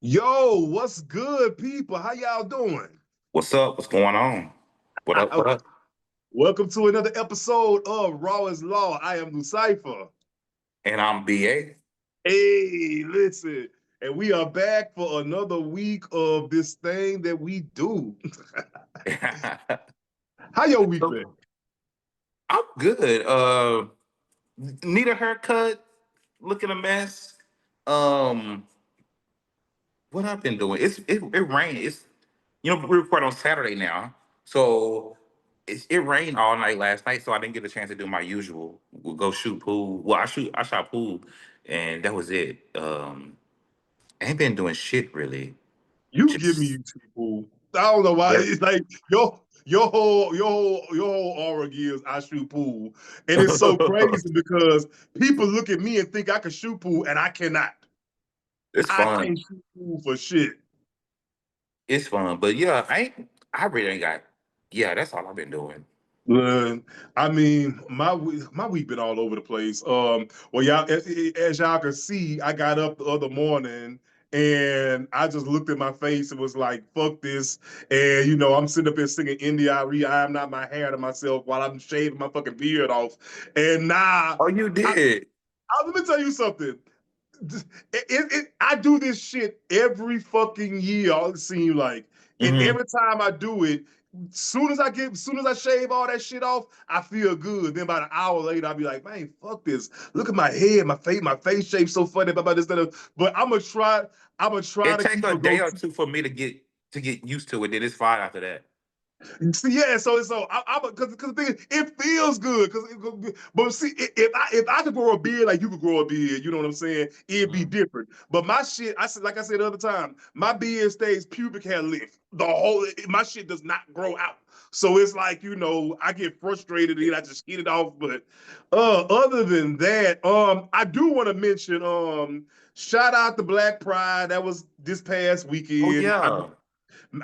Yo, what's good, people? How y'all doing? What's up? What's going on? What up? What up? Welcome to another episode of Raw is Law. I am Lucifer. And I'm BA. Hey, listen, and we are back for another week of this thing that we do. How your week So, been? I'm good. Need a haircut, looking a mess. Um, what I've been doing? It rained. We record on Saturday now, so it rained all night last night, so I didn't get a chance to do my usual. We'll go shoot pool. Well, I shot pool, and that was it. I ain't been doing shit really. You give me Just you people. I don't know why. yeah. It's like your whole aura gives I shoot pool, and it's so crazy because people look at me and think I can shoot pool, and I cannot. It's I fun. can't shoot pool for shit. It's fun, but yeah, I really ain't got. Yeah, that's all I've been doing. Uh, I mean, my week been all over the place. Well, y'all, as y'all can see, I got up the other morning and I just looked at my face and was like, "Fuck this!" And I'm sitting up here singing "India, I am not my hair" to myself while I'm shaving my fucking beard off. And now, Oh, you I, did? let me tell you something. I do this shit every fucking year. It seems like, and Hmm. every time I do it, soon as I shave all that shit off, I feel good. Then about an hour later, I'll be like, man, fuck this. Look at my head, my face shape so funny about this. That. But I'm gonna try. I'm gonna try It to take keep a a day or goatee. two for me to get used to it. Then it's fine after that. See, yeah, so I'm because the thing is, it feels good. But see, if I could grow a beard like you could grow a beard, you know what I'm saying? It'd be Hmm. different. But my shit, I said, like I said the other time, my beard stays pubic hair length. My shit does not grow out. So it's like I get frustrated and I just hit it off. But other than that, I do want to mention shout out to Black Pride. That was this past Oh weekend. yeah.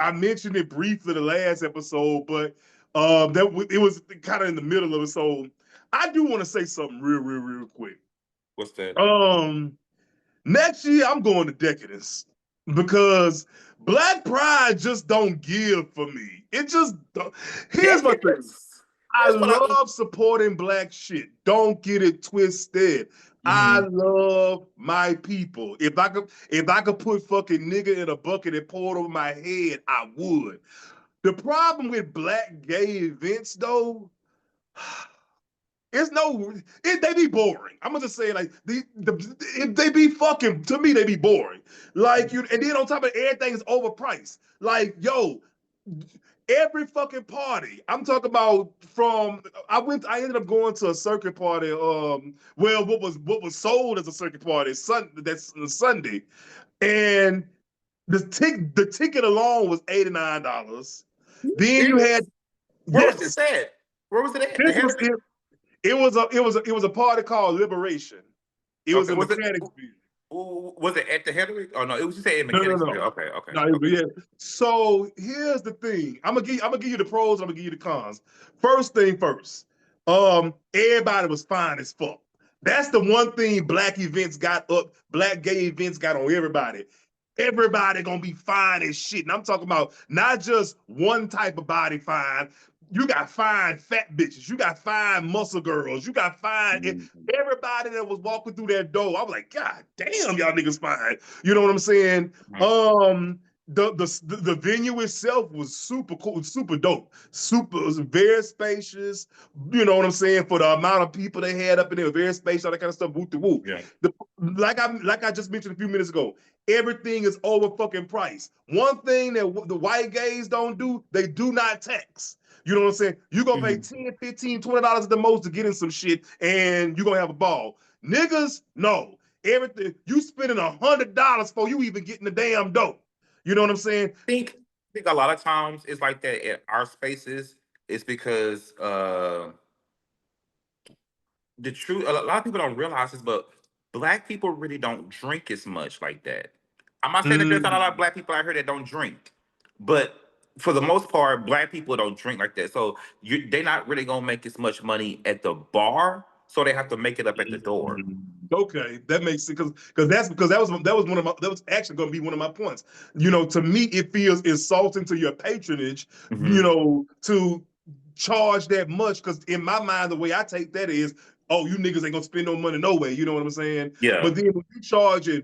I mentioned it briefly the last episode, but it was kind of in the middle of it. So I do want to say something real quick. What's that? Um, Next year I'm going to Decadence because Black Pride just don't give for me. It just don't. Here's my thing. Decadence. I That's what I. love supporting black shit. Don't get it twisted. I Hmm. love my people. If I could put fucking nigga in a bucket and pour it over my head, I would. The problem with black gay events though, it's no they be boring. I'm gonna just say like they be fucking to me they be boring. Like you and then on top of everything is overpriced. Like yo, every fucking party. I'm talking about from I ended up going to a circuit party. Well, what was sold as a circuit party that's Sunday, and the ticket alone was $89. Then you had Serious? Where was yes, this at? Where was it at? The this was Heritage? it. It was a party called Liberation. It was Okay. in Was it? Mechanicsville. Was it at the Heritage? Oh no, it was just in No, no, Mechanicsville. no. Okay. Okay. No, Okay. yeah. So here's the thing. I'm gonna give you the pros. I'm gonna give you the cons. First thing first. Everybody was fine as fuck. That's the one thing black events got up. Black gay events got on everybody. Everybody gonna be fine as shit. And I'm talking about not just one type of body fine. You got fine fat bitches. You got fine muscle girls. You got fine Mhm. everybody that was walking through that door. I was like, God damn, y'all niggas fine. You know what I'm saying? Mhm. The venue itself was super cool, super dope, super it was very spacious. You know what I'm saying for the amount of people they had up in there, very spacious, all that kind of stuff. Woo to woo. Yeah. The, like I just mentioned a few minutes ago, everything is over fucking price. One thing that the white gays don't do, they do not tax. You know what I'm saying? You're gonna pay Mhm. 10, 15, $20 at the most to get in some shit, and you're gonna have a ball. Niggas, no. Everything you spending $100 before you even getting the damn dope. You know what I'm saying? I think a lot of times it's like that at our spaces. It's because the truth. A lot of people don't realize this, but black people really don't drink as much like that. I'm not saying that there's not a lot of Mm. black people out here that don't drink, but for the most part, black people don't drink like that. So they're not really gonna make as much money at the bar, so they have to make it up at the door. Okay, that makes sense because that was one of my that was actually going to be one of my points. To me, it feels insulting to your patronage, Hmm. to charge that much. Because in my mind, the way I take that is, oh, you niggas ain't gonna spend no money no way. You know what I'm saying? Yeah. But then when you charging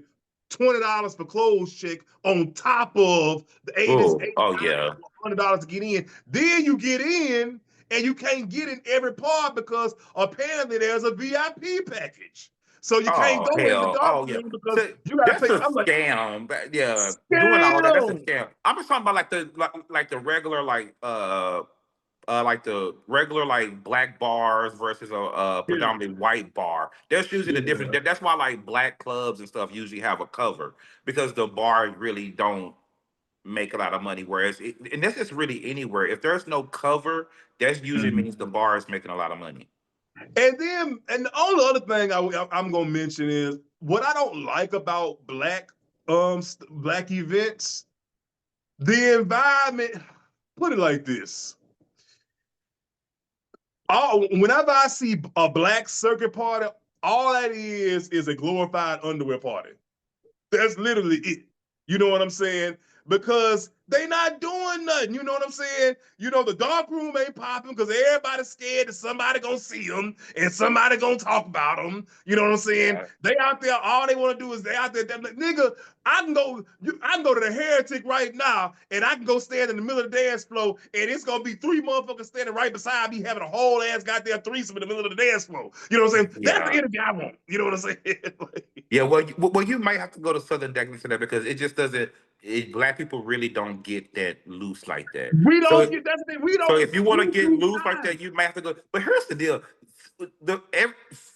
$20 for clothes check on top of the Oh, oh $85 yeah. or $100 to get in, then you get in and you can't get in every part because apparently there's a VIP package. So you can't Oh go in the hell. dark Oh yeah. room because So you gotta that's pay. a I'm like, scam. Yeah, doing all that, that's a damn. scam. I'm just talking about like the regular like the regular like black bars versus a Yeah, predominantly white bar. There's usually the difference. yeah. That's why like black clubs and stuff usually have a cover because the bars really don't make a lot of money. Whereas, and this is really anywhere. If there's no cover, that usually Mhm. means the bar is making a lot of money. And the only other thing I'm gonna mention is what I don't like about black events. The environment. Put it like this: whenever I see a black circuit party, all that is a glorified underwear party. That's literally it. You know what I'm saying? Because they not doing nothing. You know what I'm saying? The dark room ain't popping because everybody's scared that somebody gonna see them and somebody gonna talk about them. You know what I'm saying? Yeah. They out there, all they want to do is they out there. Like, nigga, I can go to the Heretic right now, and I can go stand in the middle of the dance floor, and it's gonna be three motherfuckers standing right beside me having a whole ass goddamn threesome in the middle of the dance floor. You know what I'm saying? That's the Yeah. energy I want. You know what I'm saying? Yeah, well, you might have to go to Southern Decadence for that because it just doesn't. Black people really don't get that loose like that. We So, don't get that's the thing. We so don't. if you want We to get too loose like shy. that, you might have to go. But here's the deal: the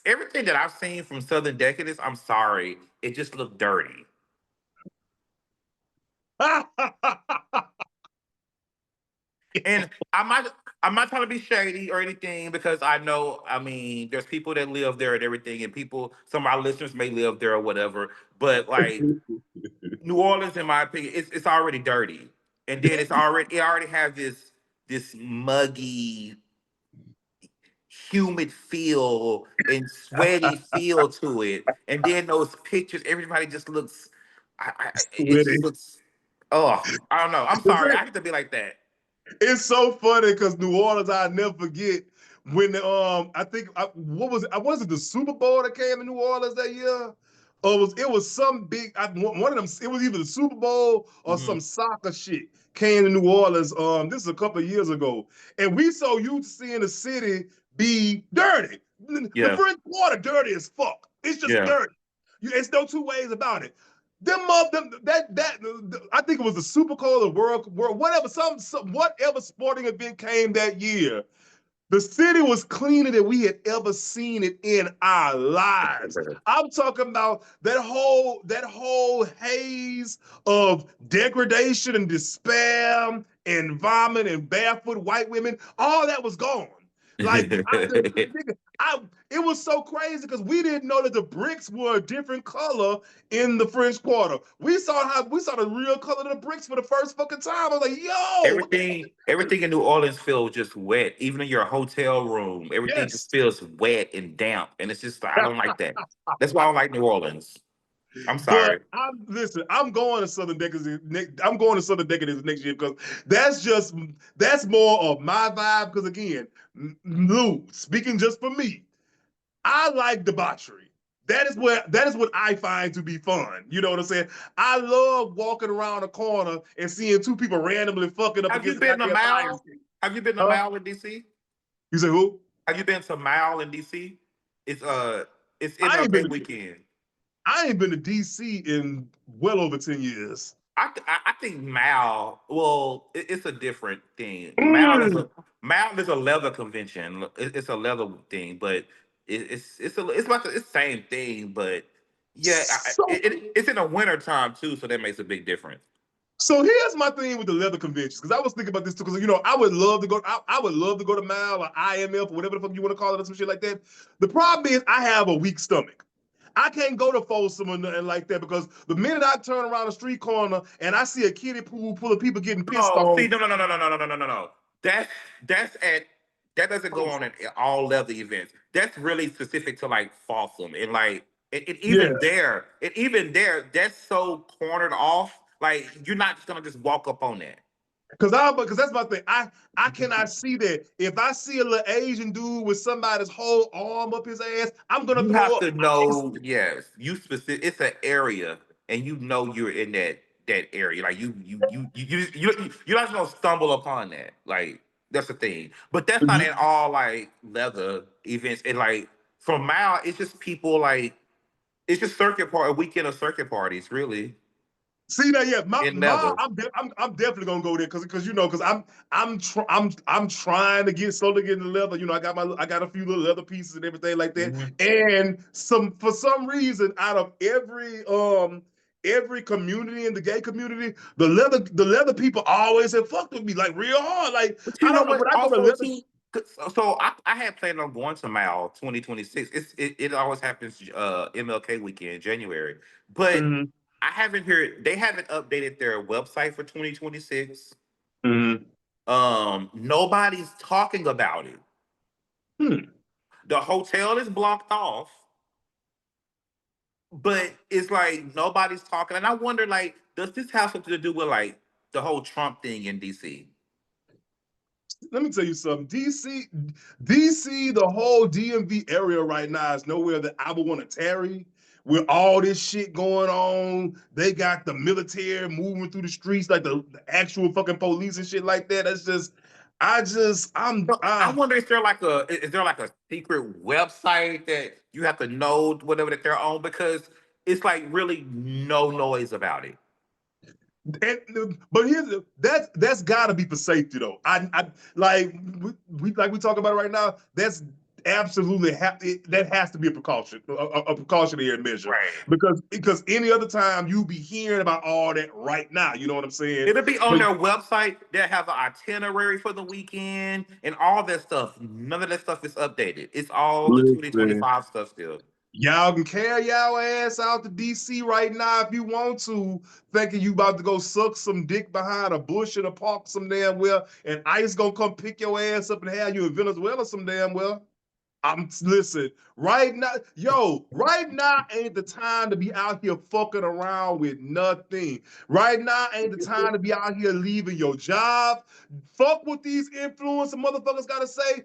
everything that I've seen from Southern Decadence, I'm sorry, it just looked dirty. And I'm not trying to be shady or anything because I know, I mean, there's people that live there and everything, and some of our listeners may live there or whatever. But like New Orleans, in my opinion, it's already dirty, and then it already has this muggy, humid feel and sweaty feel to it, and then those pictures, everybody just looks, it just Sweaty. looks. Oh, I don't know. I'm sorry, I have to be like that. It's so funny because New Orleans, I'll never forget when I think what was it the Super Bowl that came in New Orleans that year? Or it was some big one of them, it was either the Super Bowl or Hmm. some soccer shit came to New Orleans. This is a couple of years ago. And we so used to seeing the city be dirty. The Yeah, French Quarter dirty as fuck. It's just yeah. dirty. It's no two ways about it. I think it was the Super Bowl or World, whatever, whatever sporting event came that year. The city was cleaner than we had ever seen it in our lives. I'm talking about that whole haze of degradation and despair and vomit and barefoot white women. All that was gone. Like I said, nigga, it was so crazy because we didn't know that the bricks were a different color in the French Quarter. We saw the real color of the bricks for the first fucking time. I was like, yo, what the fuck is Everything this? in New Orleans feels just wet. Even in your hotel room, everything just Yes. feels wet and damp, and it's just I don't like that. That's why I don't like New Orleans. I'm But sorry. I'm going to Southern Decadence. I'm going to Southern Decadence next year because that's more of my vibe. Because again, Lou, speaking just for me, I like debauchery. That is what I find to be fun. You know what I'm saying? I love walking around a corner and seeing two people randomly fucking up Have you against the been to goddamn fire Mile? escape. Have you been to Huh? Mile in DC? You say who? Have you been to Mile in DC? It's it's I ain't been MLK to weekend. I ain't been to DC in well over 10 years. I think Mal. Well, it's a different thing. Mm. Mal is a leather convention. It's a leather thing, but it's like it's the same thing. But yeah, So it's in the winter time too, so that makes a big difference. So here's my thing with the leather conventions, because I was thinking about this too. Because I would love to go. I would love to go to Mile or IMF or whatever the fuck you want to call it or some shit like that. The problem is I have a weak stomach. I can't go to Folsom or nothing like that because the minute I turn around the street corner and I see a kiddie pool full of people getting pissed Oh, see, on. no, no, no, no, no, no, no, no, no, no, no. That's at that doesn't go on at all leather events. That's really specific to like Folsom and like. Yeah, And even there, that's so cornered off. Like you're not just gonna just walk up on that. because that's my thing. I cannot see that. If I see a little Asian dude with somebody's whole arm up his ass, I'm gonna You throw have up. to I can't see know, it. yes, you specific. It's an area, and you know you're in that area. Like you're not gonna stumble upon that. Like that's the thing. But that's not at all like leather events. And like for Mao, it's just people like it's just circuit part a weekend of circuit parties, really See that? Yeah, in leather. I'm definitely gonna go there because you know because I'm trying to get slowly get into leather. You know, I got a few little leather pieces and everything like that. Mhm. And for some reason, out of every community in the gay community, the leather people always have fucked with me like real hard. Like But you I know don't know what? when I go to Also, leather. too. So I had planned on going to Mao 2026. It always happens MLK weekend, January. But Mm-hmm, I haven't heard they haven't updated their website for 2026. mm-hmm. Nobody's talking about it. Hmm. The hotel is blocked off, but it's like nobody's talking. And I wonder, like, does this have something to do with like the whole Trump thing in DC? Let me tell you something. DC, the whole DMV area right now is nowhere that I would want to tarry. With all this shit going on, they got the military moving through the streets like the actual fucking police and shit like that. That's just, I'm, So I wonder if there like a is there like a secret website that you have to know whatever that they're on because it's like really no noise about it. but that's got to be for safety though. I like we like we talk about it right now. That's absolutely that has to be a precautionary measure Right. because any other time you be hearing about all that right now. You know what I'm saying? It'll be on But their website. They'll have an itinerary for the weekend and all that stuff. None of that stuff is updated. It's all the listen, 2025 stuff still. y'all can carry y'all ass out to DC right now if you want to, thinking you about to go suck some dick behind a bush in a park some damn well, and ICE gonna come pick your ass up and have you in Venezuela some damn well. I'm listen right now, yo. Right now ain't the time to be out here fucking around with nothing. Right now ain't the time to be out here leaving your job. Fuck what these influencer motherfuckers gotta say.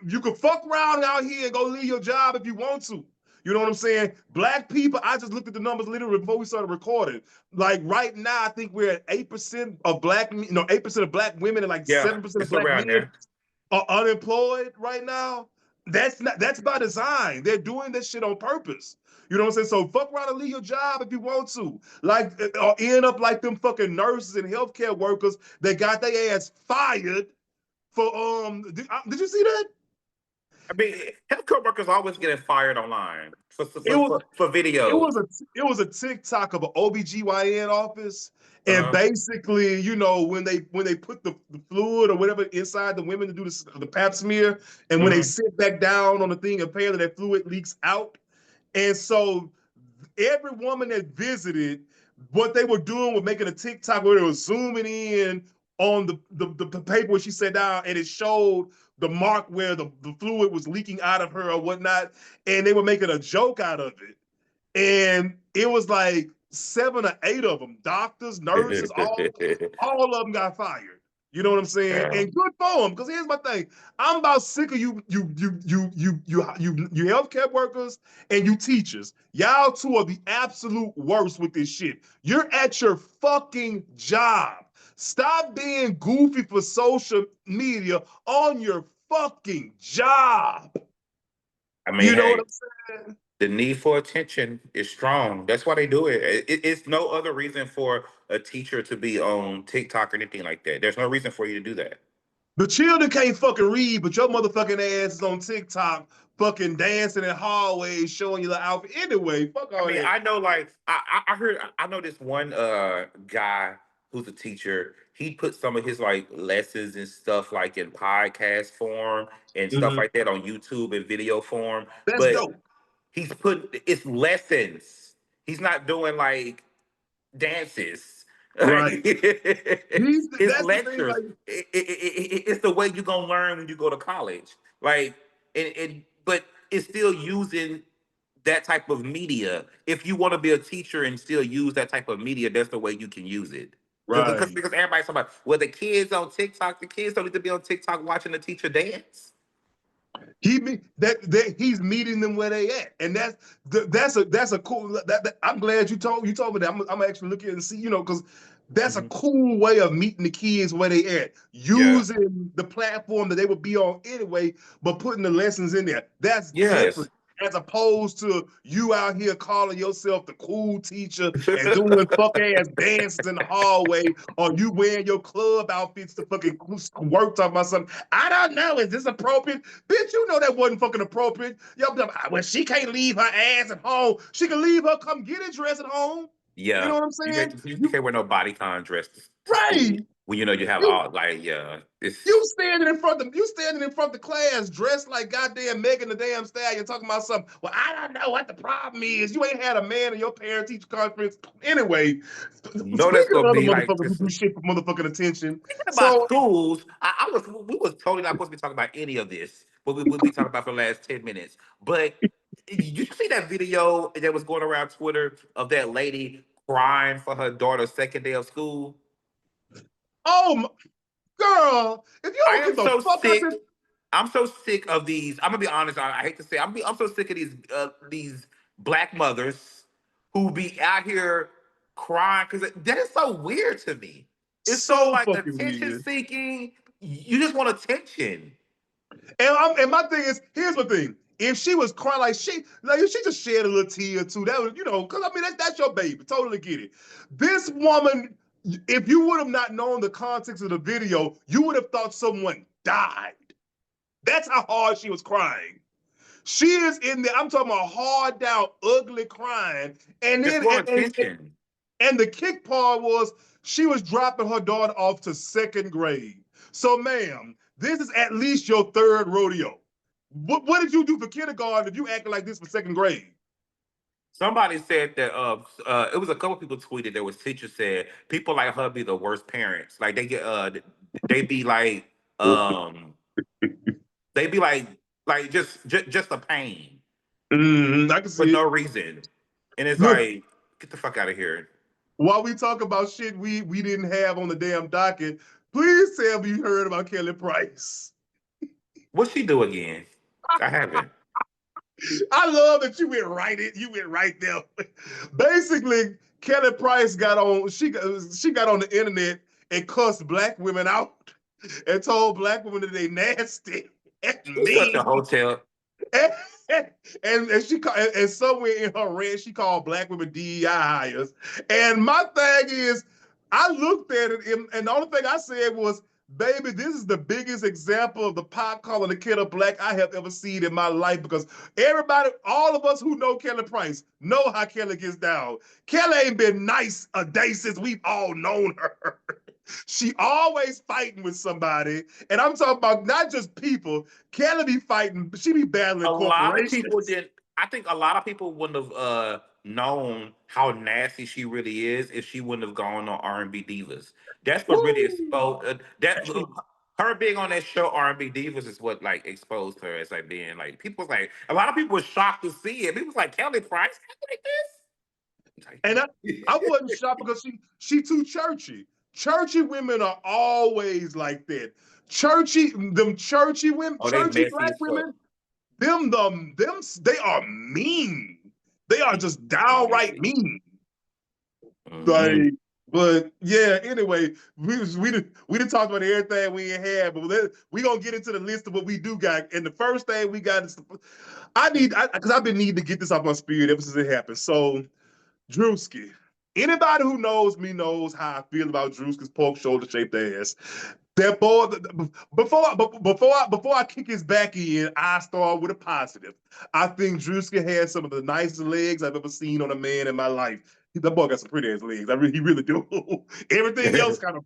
You can fuck around out here and go leave your job if you want to. You know what I'm saying? Black people, I just looked at the numbers literally before we started recording. Like right now, I think we're at 8% of black, 8% of black women and like Yeah, 7% of it's black around men there. are unemployed right now. That's by design. They're doing this shit on purpose. You know what I'm saying? So fuck around and leave your job if you want to. Like or end up like them fucking nurses and healthcare workers that got their ass fired for did you see that? I mean, healthcare workers always getting fired online for It was it videos. was a it was a TikTok of an OBGYN office. And Uh-huh. basically, when they put the fluid or whatever inside the women to do the pap smear, and when they Uh-huh. sit back down on the thing, apparently that fluid leaks out. And so every woman that visited, what they were doing was making a TikTok where they were zooming in on the paper where she sat down, and it showed the mark where the fluid was leaking out of her or whatnot, and they were making a joke out of it. And it was like 7 or 8 of them, doctors, nurses, all of them got fired. You know what I'm saying? Yeah. And good for them, because here's my thing: I'm about sick of you healthcare workers and you teachers. Y'all two are the absolute worst with this shit. You're at your fucking job. Stop being goofy for social media on your fucking job. I mean, You know what hey, I'm saying? the need for attention is strong. That's why they do it. It's no other reason for a teacher to be on TikTok or anything like that. There's no reason for you to do that. The children can't fucking read, but your motherfucking ass is on TikTok fucking dancing in hallways showing you the outfit. Anyway, fuck I all mean, that. I know, like, I heard, I know this one guy who's a teacher. He put some of his like lessons and stuff like in podcast form and stuff Mhm. like that on YouTube and video form. That's But dope. he's put it's lessons. He's not doing like dances. Like Right. his That's the thing. lectures, Like, it's the way you're gonna learn when you go to college. Like, but it's still using that type of media. If you want to be a teacher and still use that type of media, that's the way you can use it. Because Right. everybody's talking about, well, the kids on TikTok, the kids don't need to be on TikTok watching the teacher dance. He's meeting them where they at, and that's a cool. I'm glad you told me that. I'm actually looking and see, because that's a Mhm. cool way of meeting the kids where they at, Yeah. using the platform that they would be on anyway, but putting the lessons in there. That's Yes. different. As opposed to you out here calling yourself the cool teacher and doing fuck ass dances in the hallway, or you wearing your club outfits to fucking work talking about something. I don't know. Is this appropriate? Bitch, you know that wasn't fucking appropriate. Yo, well, she can't leave her ass at home. She can leave her, come get it dressed at home. You know Yeah. what I'm You saying? can't, you can't wear no bodycon dress to school Right. when you know you have You all, like, yeah. you It's standing in front of the class dressed like goddamn Megan the damn Stallion talking about something. Well, I don't know what the problem is. You ain't had a man in your parent teacher conference. Anyway, no, that's speaking of gonna other be like motherfuckers who this. do shit for motherfucking attention. About So, schools, we was totally not supposed to be talking about any of this, but we be talking about for the last 10 minutes. But did you see that video that was going around Twitter of that lady crying for her daughter's second day of school? oh, girl, if you I don't am get the so fuck out this. sick. I'm so sick of these. I'm gonna be honest. I hate to say, I'm so sick of these black mothers who be out here crying because that is so weird to me. It's so So like fucking attention weird. seeking. You just want attention. And my thing is, here's the thing. If she was crying like if she just shed a little tear or two, that was, because I mean that's your baby. Totally get it. This woman, if you would have not known the context of the video, you would have thought someone died. That's how hard she was crying. She is in there. I'm talking about hard out, ugly crying. And Just then want attention. and the kick part was she was dropping her daughter off to second grade. So, ma'am, this is at least your third rodeo. What did you do for kindergarten if you acted like this for second grade? Somebody said that it was a couple people tweeted there was teachers said people like her be the worst parents. Like they be like um they be like just a pain I can for see no it. reason. And it's Look, like, get the fuck out of here. while we talk about shit we didn't have on the damn docket, please tell me you heard about Kelly Price. What's she do again? I haven't. I love that you went right there. Basically, Kelly Price she got on the internet and cussed black women out and told black women that they nasty and She's such a mean. hotel. And, and somewhere in her rant, she called black women DEI hires. And my thing is, I looked at it and the only thing I said was, baby, this is the biggest example of the pot calling the kid a black I have ever seen in my life, because everybody, all of us who know Kelly Price, know how Kelly gets down. Kelly ain't been nice a day since we've all known her. She always fighting with somebody. And I'm talking about not just people. Kelly be fighting, she be battling A lot of people corporations. didn't. I think a lot of people wouldn't have known how nasty she really is if she wouldn't have gone on R&B Divas. That's what really Woo! exposed her being on that show. R&B Divas is what like exposed her as like being like people was like a lot of people were shocked to see it. People was like Kelly Price like And I this. wasn't shocked because she too churchy. Churchy women are always like that. Churchy women, Oh, they churchy messy black as fuck. women, they are mean. They are just downright Messy. mean. Hmm. Like, but yeah. Anyway, we didn't talk about everything we ain't had, but we gonna get into the list of what we do got. And the first thing we got is because I've been needing to get this off my spirit ever since it happened. So Druski. Anybody who knows me knows how I feel about Druski's pork shoulder shaped ass. That boy, before I kick his back in, I start with a positive. I think Druski has some of the nicest legs I've ever seen on a man in my life. That boy got some pretty ass legs. He really do. Everything else kind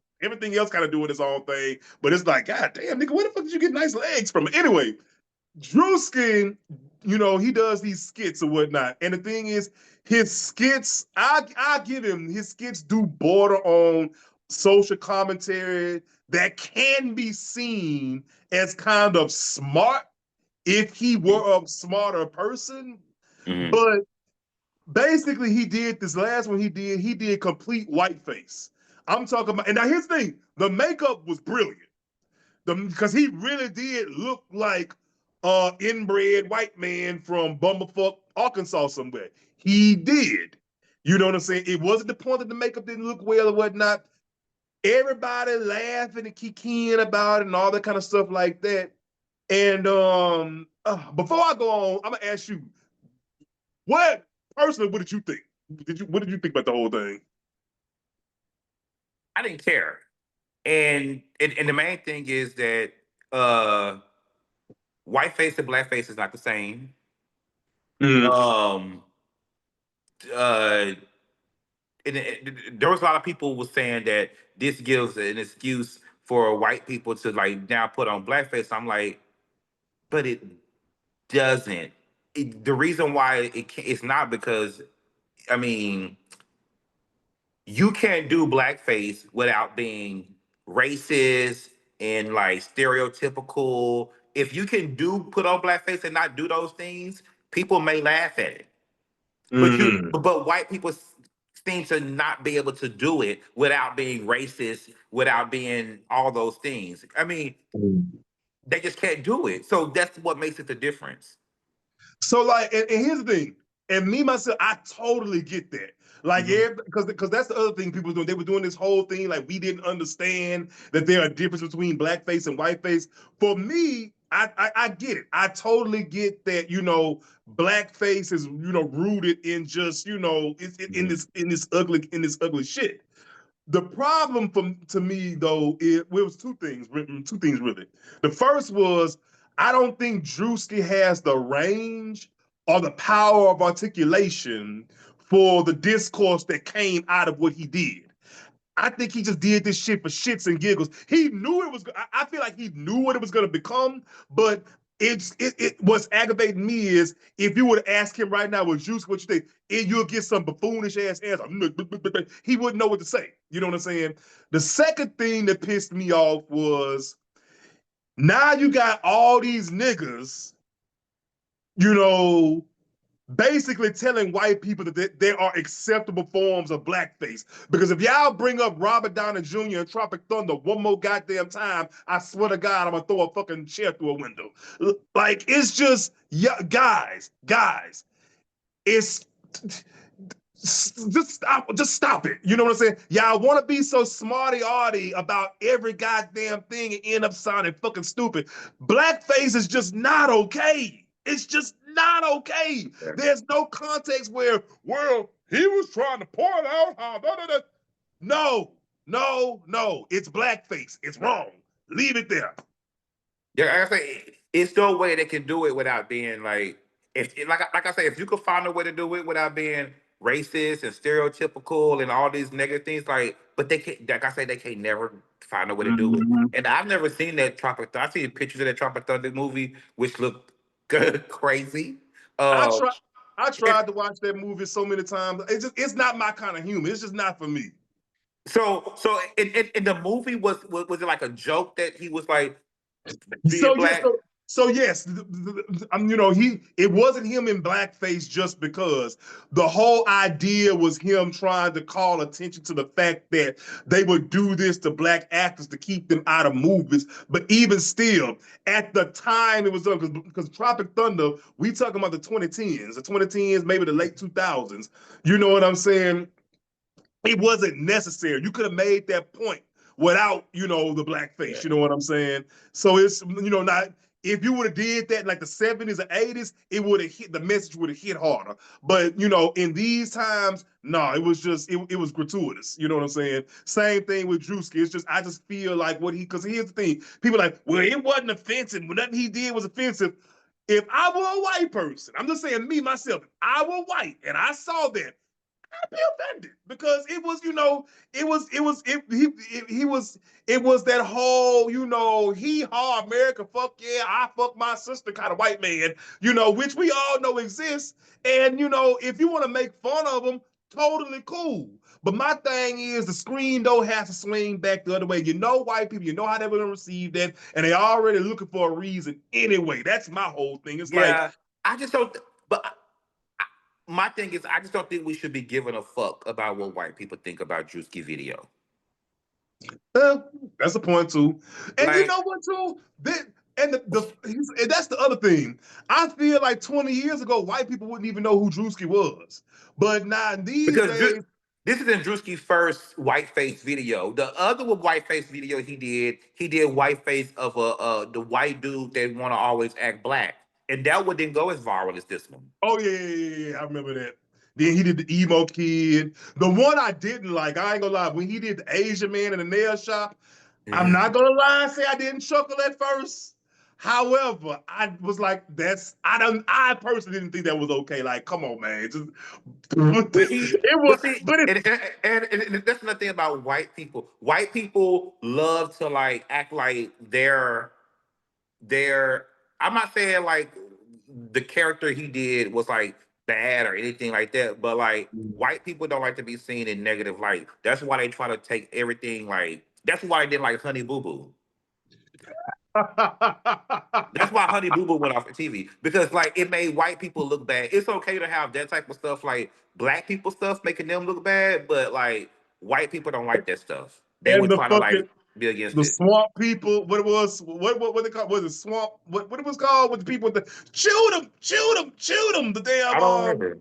of doing its own thing. But it's like, God damn, nigga, where the fuck did you get nice legs from? Anyway, Druski, he does these skits or whatnot. And the thing is, his skits, I give him, his skits do border on social commentary that can be seen as kind of smart if he were a smarter person. Mhm. But basically, he did this last one. He did complete whiteface. I'm talking about, and now here's the thing: the makeup was brilliant. Because he really did look like inbred white man from Bumblefuck, Arkansas somewhere. He did. You know what I'm saying? It wasn't the point that the makeup didn't look well or whatnot. Everybody laughing and kikiing about it and all that kind of stuff like that. And before I go on, I'm gonna ask you, what personally, what did you think? What did you think about the whole thing? I didn't care. And the main thing is that uh whiteface and blackface is not the same. Mm, Um uh there was a lot of people was saying that this gives an excuse for white people to like now put on blackface. I'm like, but it doesn't. The reason why it's not because I mean you can't do blackface without being racist and like stereotypical. If you can do put on blackface and not do those things, people may laugh at it. mm, But white people seem to not be able to do it without being racist, without being all those things. I mean, mm. they just can't do it. So that's what makes it the difference. So like, and here's the thing, and me myself, I totally get that. Like, Mhm. yeah, because that's the other thing people were doing. They were doing this whole thing like we didn't understand that there are differences between blackface and whiteface. For me, I get it. I totally get that. Blackface is rooted in just it's in Mhm. this ugly shit. The problem to me though, it was two things. Two things really. The first was I don't think Druski has the range or the power of articulation for the discourse that came out of what he did. I think he just did this shit for shits and giggles. He knew it was. I feel like he knew what it was going to become, but what's aggravating me is if you were to ask him right now, with Juice, what you think, you'll get some buffoonish ass answer. He wouldn't know what to say. You know what I'm saying? The second thing that pissed me off was now you got all these niggas, you know, basically telling white people that there are acceptable forms of blackface. Because if y'all bring up Robert Downey Jr. and Tropic Thunder one more goddamn time, I swear to God, I'm gonna throw a fucking chair through a window. Like it's just, yeah, guys, it's just stop it. You know what I'm saying? Y'all want to be so smarty arty about every goddamn thing and end up sounding fucking stupid. Blackface is just not okay. It's just not okay. Yeah. There's no context where, well, he was trying to point out how. No, no. It's blackface. It's wrong. Leave it there. Yeah, like I say, it's no way they can do it without being like, if like I say, if you could find a way to do it without being racist and stereotypical and all these negative things, like, but they can't. Like I say, they can't never find a way to do it. Mhm. And I've never seen that Tropic. I seen pictures of that Tropic Thunder movie, which looked good, crazy. I Uh, try. I and tried to watch that movie so many times. It's not my kind of humor. It's just not for me. so in the movie was it like a joke that he was like being So yes, black? yes, it wasn't him in blackface just because the whole idea was him trying to call attention to the fact that they would do this to black actors to keep them out of movies. But even still, at the time it was done because Tropic Thunder, we talking about the 2010s, maybe the late 2000s. You know what I'm saying? It wasn't necessary. You could have made that point without, the blackface. You know what I'm saying? So it's, not if you would have did that in like the 70s or 80s, it would have hit the message would have hit harder. But in these times, no, it was just it was gratuitous. You know what I'm saying? Same thing with Druski. It's just I just feel like because here's the thing, people are like, well, it wasn't offensive. Nothing he did was offensive. If I were a white person, I'm just saying me myself, if I were white and I saw that, be offended because it was, it was that whole, he haw America, fuck yeah, I fuck my sister kind of white man, which we all know exists. And if you want to make fun of them, totally cool. But my thing is the screen though has to swing back the other way. White people, how they're gonna receive that, and they already looking for a reason anyway. That's my whole thing. It's like, Yeah, I just don't. But my thing is, I just don't think we should be giving a fuck about what white people think about Druski video. Uh, that's a point too. And you Like, know what too? And that's the other thing. I feel like 20 years ago, white people wouldn't even know who Drewski was. But now these because days, this isn't Druski's first whiteface video. The other whiteface video he did whiteface of the white dude that want to always act black, and that one didn't go as viral as this one. oh yeah, I remember that. Then he did the emo kid. The one I didn't like, I ain't gonna lie, when he did the Asian man in the nail shop, I'm not gonna lie and say I didn't chuckle at first. However, I was like, I personally didn't think that was okay. Like, come on, man. Just, But he, it was, but see, but it and that's another thing about white people. White people love to like act like they're. I'm not saying like the character he did was like bad or anything like that, but like white people don't like to be seen in negative light. That's why they try to take everything like. That's why I didn't like Honey Boo Boo. That's why Honey Boo Boo went off the TV because like it made white people look bad. It's okay to have that type of stuff, like black people stuff, making them look bad, but like white people don't like that stuff. They and would the try to fucking like be against the it. swamp people, what it was, what they called, was it swamp? What it was called with the people with the shoot them, the damn I don't remember.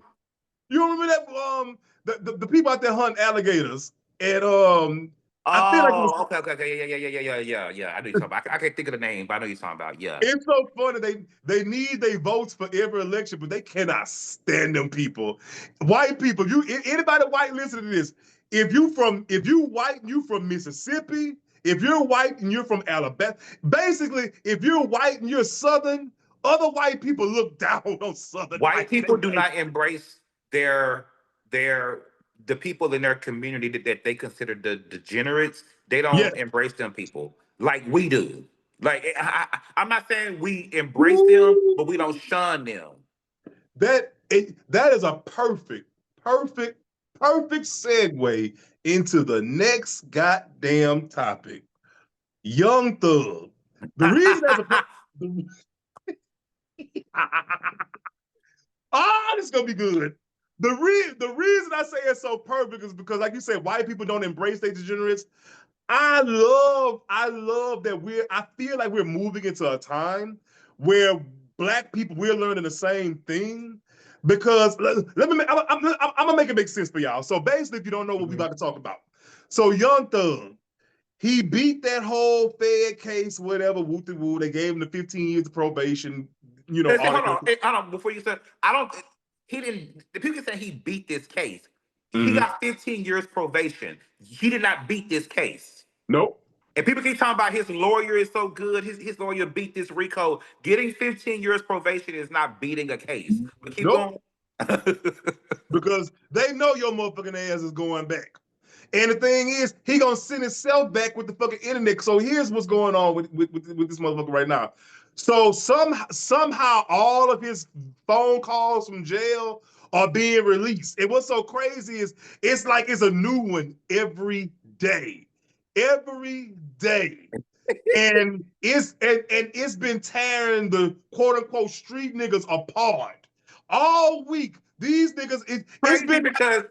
you remember that the people out there hunting alligators and I feel like it was Oh, okay, yeah. I know you're talking about. I can't think of the name, but I know you're talking about. Yeah. it's so funny. They need their votes for every election, but they cannot stand them people. White people, anybody white listen to this. If you white and you from Mississippi, if you're white and you're from Alabama, basically, if you're white and you're Southern, other white people look down on Southern White white. people do not embrace their their the people in their community that they consider the degenerates. They Yes. don't embrace them people like we do. Like I'm not saying we embrace them, Ooh, but we don't shun them. that is a perfect, perfect segue into the next goddamn topic. Young Thug. The reason that's a the, this is gonna be good. The reason I say it's so perfect is because, like you said, white people don't embrace their degenerates. I love that I feel like we're moving into a time where black people, we're learning the same thing. Because let me, I'm gonna make it make sense for y'all. So basically, if you don't know what we about to talk about, so Young Thug, he beat that whole Fed case, whatever, woo woo. They gave him the 15 years of probation, all Hold that kind on, of stuff. hold on. Before you said, I don't. He didn't. The people say he beat this case. He Mm-hmm. got 15 years probation. He did not beat this case. Nope. And people keep talking about his lawyer is so good. His lawyer beat this RICO. Getting 15 years probation is not beating a case. But keep Nope. going. Because they know your motherfucking ass is going back. And the thing is, he gonna send himself back with the fucking internet. So here's what's going on with this motherfucker right now. So somehow all of his phone calls from jail are being released. And what's so crazy is it's like it's a new one every day. Every day. And it's been tearing the quote unquote street niggas apart all week. These niggas, it's Crazy been because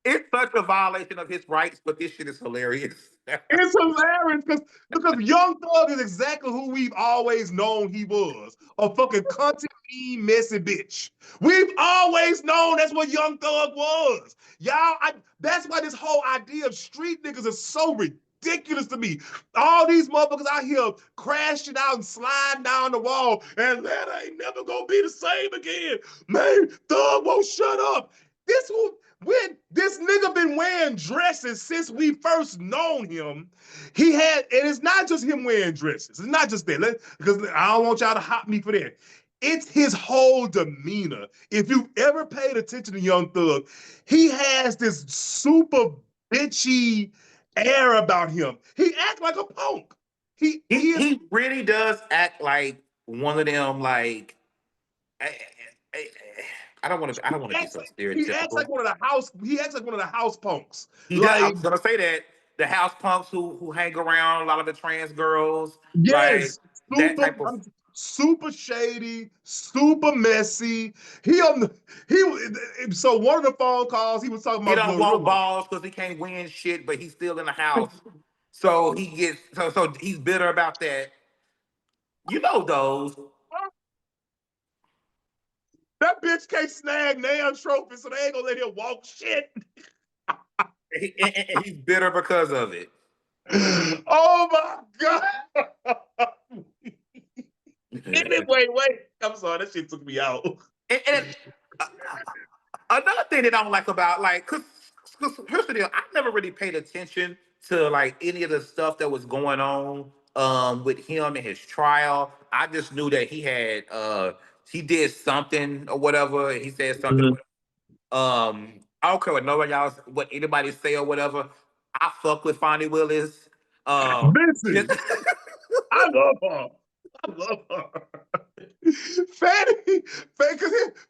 it's such a violation of his rights, but this shit is hilarious. it's hilarious because Young Thug is exactly who we've always known he was. A fucking content messy bitch. We've always known that's what Young Thug was. Y'all, that's why this whole idea of street niggas is so ridiculous to me. All these motherfuckers out here crashing out and sliding down the wall, and that ain't never gonna be the same again. Man, Thug won't shut up. This who when this nigga been wearing dresses since we first known him, and it's not just him wearing dresses. It's not just that, because I don't want y'all to hop me for that. It's his whole demeanor. If you've ever paid attention to Young Thug, he has this super bitchy air about him. He acts like a punk. He really does act like one of them. Like I, I, I don't want to be so he acts stereotypical. like one of the house. He acts like one of the house punks. He does. I Like, was gonna say that the house punks who hang around a lot of the trans girls, like yes, that super. type of. super shady, super messy. He on the so one of the phone calls he was talking He about don't want Glorilla. balls because he can't win shit, but he's still in the house. So he gets so he's bitter about that. You know those. That bitch can't snag damn trophy, so they ain't gonna let him walk shit. And he's bitter because of it. Oh my god. Anyway, wait. I'm sorry, that shit took me out. And uh, another thing that I don't like about like, cause here's the deal. I never really paid attention to like any of the stuff that was going on with him and his trial. I just knew that he did something or whatever. He said something. Mhm. I don't care what nobody else, what anybody say or whatever. I fuck with Fonnie Willis. Just Listen, I love her. I love her.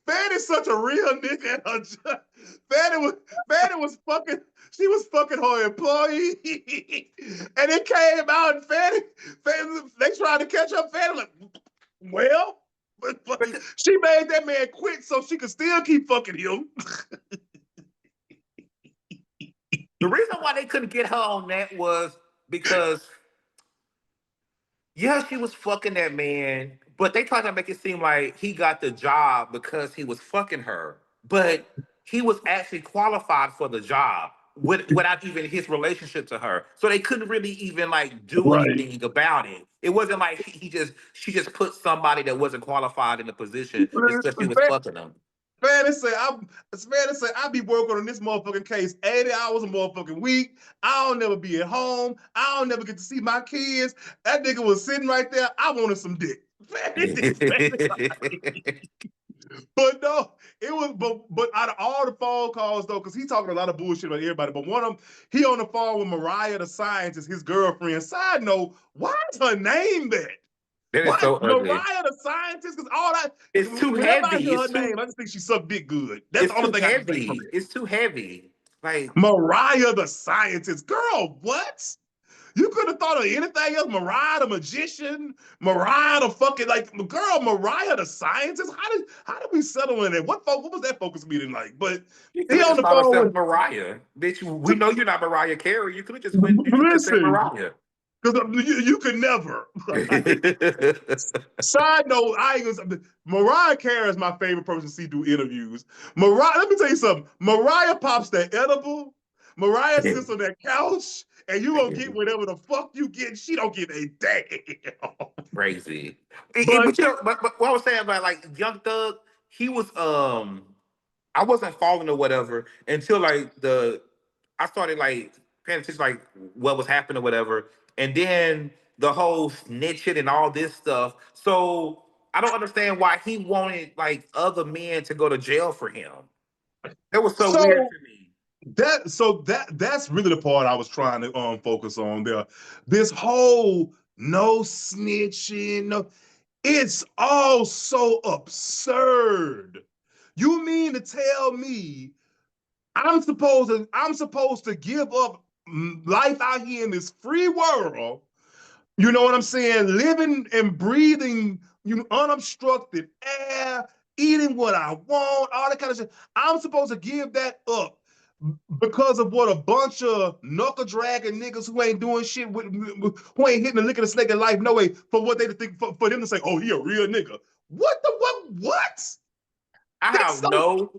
Fanny's such a real nigga. Fanny was fucking. She was fucking her employee, and it came out. And Fanny, they tried to catch up. Fanny like, well, she made that man quit so she could still keep fucking him. the reason why they couldn't get her on that was because yeah, she was fucking that man, but they tried to make it seem like he got the job because he was fucking her. But he was actually qualified for the job without even his relationship to her. So they couldn't really even like do Right. anything about it. It wasn't like she just put somebody that wasn't qualified in the position just because she was fucking them. Fanny say I be working on this motherfucking case 80 hours a motherfucking week. I don't never be at home. I don't never get to see my kids. That nigga was sitting right there. I wanted some dick. But no, it was but out of all the phone calls though, because he talking a lot of bullshit about everybody. But one of them, he on the phone with Mariah the scientist, his girlfriend. Side note, why is her name that? That is Why so ugly. Mariah the scientist? Because all that, It's too whenever I heavy. hear her name, I just think she sucked dick good. That's the It's only too thing I can take from heavy. it. It's too heavy. Like Mariah the scientist. Girl, what? You could have thought of anything else. Mariah the magician, Mariah the fucking like girl, Mariah the scientist. How did we settle in it? What was that focus meeting like? But you he could have on just the called phone herself with Mariah. Bitch, we know you're not Mariah Carey. You could have just went, you just could have said listen, Mariah. because you could never. Like, side note, Mariah Carey is my favorite person to see do interviews. Mariah, let me tell you something. Mariah pops that edible. Mariah sits on that couch, and you gonna get whatever the fuck you get. She don't get a damn. Crazy. But But you know, but what I was saying about like Young Thug, he was I wasn't following or whatever until like I started like paying attention like what was happening or whatever. And then the whole snitching and all this stuff. So I don't understand why he wanted like other men to go to jail for him. That was so weird so to me. that's really the part I was trying to focus on there. This whole no snitching, no, it's all so absurd. You mean to tell me I'm supposed to give up life out here in this free world, you know what I'm saying? Living and breathing, unobstructed air, eating what I want, all that kind of shit. I'm supposed to give that up because of what a bunch of knuckle dragging niggas who ain't doing shit who ain't hitting the lick of the snake in life, no way, for what they think for them to say, oh, he a real nigga. What? I That's have so no,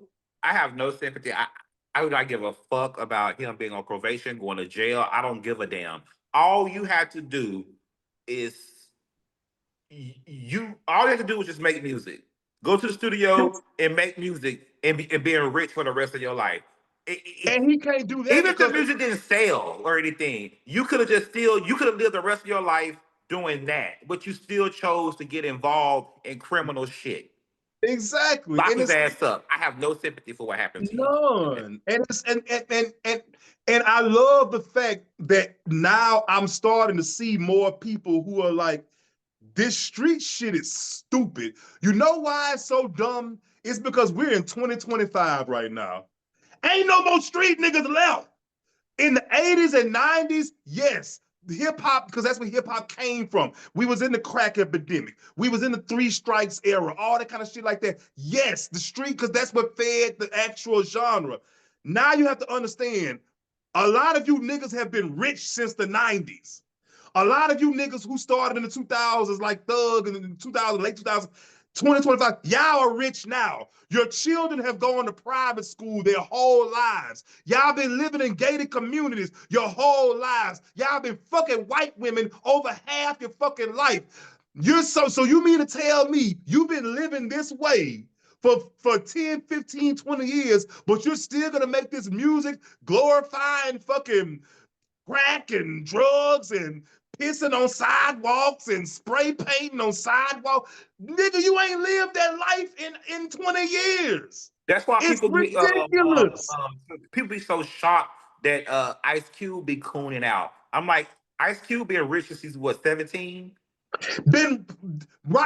I have no sympathy. I would not give a fuck about him being on probation, going to jail. I don't give a damn. All you have to do is you. All you have to do is just make music. Go to the studio and make music and being rich for the rest of your life. and he can't do that Even if the because music didn't sell or anything, you could have just still you could have lived the rest of your life doing that, but you still chose to get involved in criminal shit. exactly. Lock And his it's ass up. I have no sympathy for what happened to you. none. And it's and I love the fact that now I'm starting to see more people who are like, this street shit is stupid. You know why it's so dumb? It's because we're in 2025 right now. Ain't no more street niggas left. In the 80s and 90s, yes, hip hop, because that's where hip hop came from. We was in the crack epidemic. We was in the three strikes era, all that kind of shit like that. Yes, the street, because that's what fed the actual genre. Now you have to understand, a lot of you niggas have been rich since the 90s. A lot of you niggas who started in the 2000s, like Thug in the 2000s, late 2000s, 2025, y'all are rich now. Your children have gone to private school their whole lives. Y'all been living in gated communities your whole lives. Y'all been fucking white women over half your fucking life. So you mean to tell me you've been living this way for 10, 15, 20 years, but you're still gonna make this music glorifying fucking crack and drugs and pissing on sidewalks and spray painting on sidewalks. Nigga, you ain't lived that life in 20 years. That's why It's people be ridiculous. people be so shocked that Ice Cube be cooning out. I'm like, Ice Cube being rich since he's what, 17? Been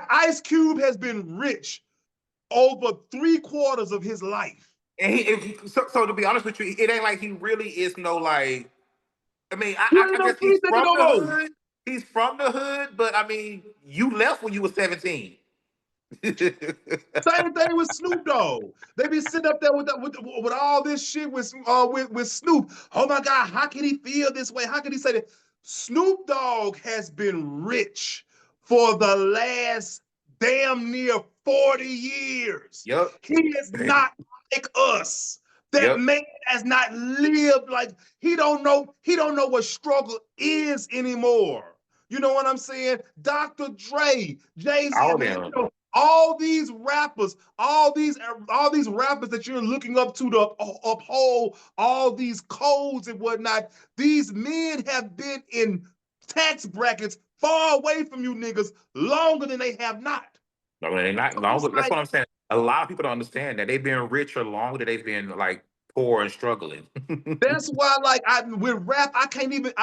Ice Cube has been rich over 3/4 of his life. And so to be honest with you, it ain't like he really is no like. I mean, You ain't I no guess free he's nigga from no the more. hood. He's from the hood, but I mean, you left when you were 17. Same thing with Snoop Dogg. They be sitting up there with all this shit with Snoop. Oh my God, how can he feel this way? How can he say that? Snoop Dogg has been rich for the last damn near 40 years. Yep. He is not like us. That Yep. man has not lived like he don't know what struggle is anymore. You know what I'm saying? Dr. Dre, Jay-Z, I All mean, them. all these rappers, all these rappers that you're looking up to uphold all these codes and whatnot, these men have been in tax brackets far away from you niggas longer than they have not. No, they're not So longer. it's That's like, what I'm saying. A lot of people don't understand that they've been richer longer than they've been like poor and struggling. that's why, like, with rap, I can't even.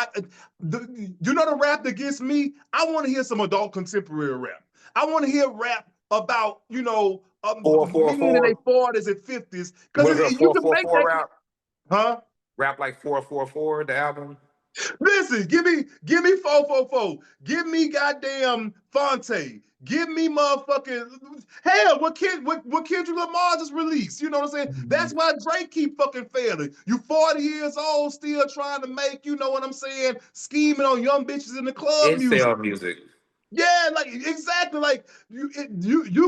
You know the rap that gets me? I want to hear some adult contemporary rap. I want to hear rap about Four four men in their four. 40s and 50s because What is it? you Four can four make four that, rap. huh? Rap like 444. The album. Listen, give me 444. Give me goddamn Fonte. Give me motherfucking hell. What Kendrick Lamar just released? You know what I'm saying? That's why Drake keep fucking failing. You 40 years old, still trying to make, you know what I'm saying, scheming on young bitches in the club music. Incel music. Yeah, like exactly. Like you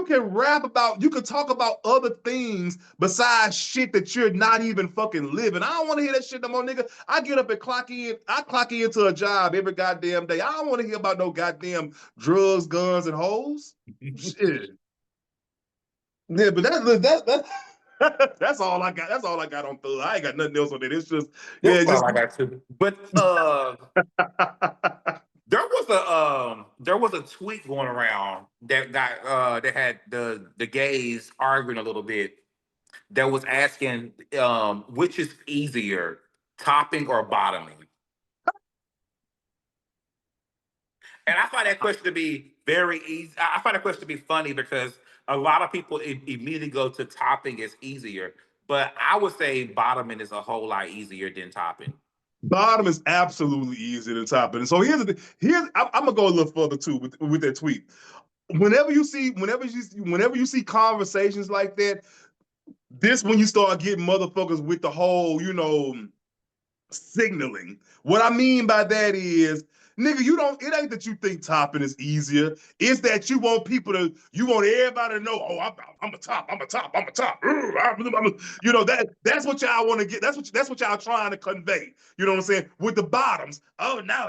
can rap about, you can talk about other things besides shit that you're not even fucking living. I don't want to hear that shit no more, nigga. I get up and clock in. I clock into a job every goddamn day. I don't want to hear about no goddamn drugs, guns, and hoes. Shit. Yeah, but that's all I got. That's all I got on Thug. I ain't got nothing else on it. It's just yeah, That's it's all just I got too. But there was a tweet going around that got that had the gays arguing a little bit, that was asking which is easier, topping or bottoming. And I find that question to be very easy. I find that question to be funny because a lot of people immediately go to topping is easier, but I would say bottoming is a whole lot easier than topping. bottom is absolutely easier than top. And so I'm gonna go a little further too with that tweet. Whenever you see conversations like that, this when you start getting motherfuckers with the whole, signaling. What I mean by that is, nigga, it ain't that you think topping is easier. It's that you want everybody to know, oh, I'm a top, I'm a top, I'm a top. That's what y'all want to get. That's what y'all trying to convey. You know what I'm saying? With the bottoms. Oh no,